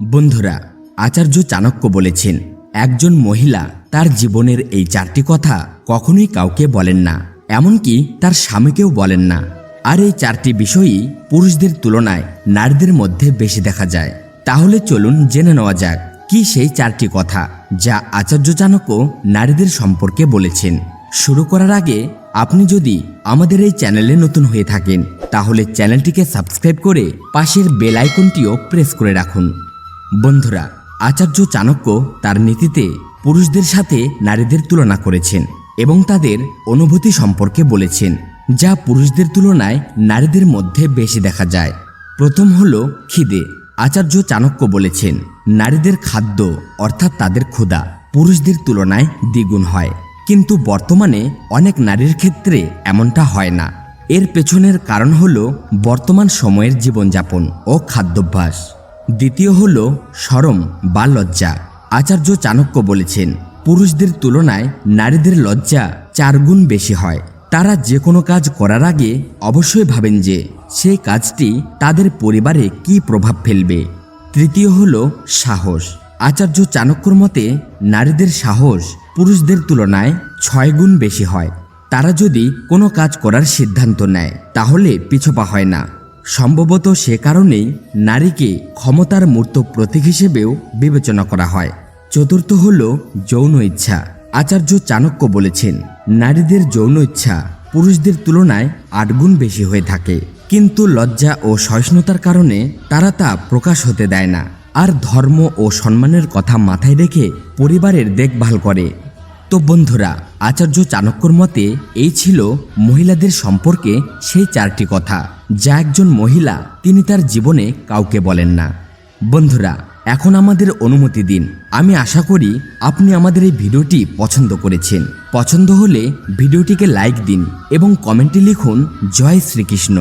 বন্ধুরা, আচার্য চাণক্য বলেছেন, একজন মহিলা তার জীবনের এই 4টি কথা কখনোই কাউকে বলেন না, এমনকি তার স্বামীকেও বলেন না। আর এই 4টি বিষয়ই পুরুষদের তুলনায় নারীদের মধ্যে বেশি দেখা যায়। তাহলে চলুন জেনে নেওয়া যাক কি সেই 4টি কথা যা আচার্য চাণক্য নারীদের সম্পর্কে বলেছেন। শুরু করার আগে আপনি যদি আমাদের এই চ্যানেলে নতুন হয়ে থাকেন তাহলে চ্যানেলটিকে সাবস্ক্রাইব করে পাশের বেল আইকনটিও প্রেস করে রাখুন। বন্ধুরা, আচার্য চাণক্য তার নীতিতে পুরুষদের সাথে নারীদের তুলনা করেছেন এবং তাদের অনুভূতি সম্পর্কে বলেছেন, যা পুরুষদের তুলনায় নারীদের মধ্যে বেশি দেখা যায়। প্রথম হলো খিদে। আচার্য চাণক্য বলেছেন, নারীদের খাদ্য অর্থাৎ তাদের ক্ষুধা পুরুষদের তুলনায় দ্বিগুণ হয়, কিন্তু বর্তমানে অনেক নারীর ক্ষেত্রে এমনটা হয় না। এর পেছনের কারণ হলো বর্তমান সময়ের জীবনযাপন ও খাদ্যাভ্যাস। দ্বিতীয় হলো শরম বা লজ্জা। আচার্য চাণক্য বলেছেন, পুরুষদের তুলনায় নারীদের লজ্জা 4 গুণ বেশি হয়। তারা যে কোনো কাজ করার আগে অবশ্যই ভাবেন যে সেই কাজটি তাদের পরিবারে কী প্রভাব ফেলবে। তৃতীয় হলো সাহস। আচার্য চাণক্যর মতে নারীদের সাহস পুরুষদের তুলনায় 6 গুণ বেশি হয়। তারা যদি কোনো কাজ করার সিদ্ধান্ত নেয় তাহলে পিছপা হয় না। সম্ভবত সে কারণেই নারীকে ক্ষমতার মূর্ত প্রতীক হিসেবেও বিবেচনা করা হয়। চতুর্থ হল যৌন ইচ্ছা। আচার্য চাণক্য বলেছেন, নারীদের যৌন ইচ্ছা পুরুষদের তুলনায় 8 গুণ বেশি হয়ে থাকে, কিন্তু লজ্জা ও সহিষ্ণুতার কারণে তারা তা প্রকাশ হতে দেয় না, আর ধর্ম ও সম্মানের কথা মাথায় রেখে পরিবারের দেখভাল করে। তো বন্ধুরা, আচার্য চাণক্যর মতে এই ছিল মহিলাদের সম্পর্কে সেই 4টি কথা যা একজন মহিলা তিনি তার জীবনে কাউকে বলেন না। বন্ধুরা, এখন আমাদের অনুমতি দিন। আমি আশা করি আপনি আমাদের এই ভিডিওটি পছন্দ করেছেন। পছন্দ হলে ভিডিওটিকে লাইক দিন এবং কমেন্টে লিখুন জয় শ্রীকৃষ্ণ।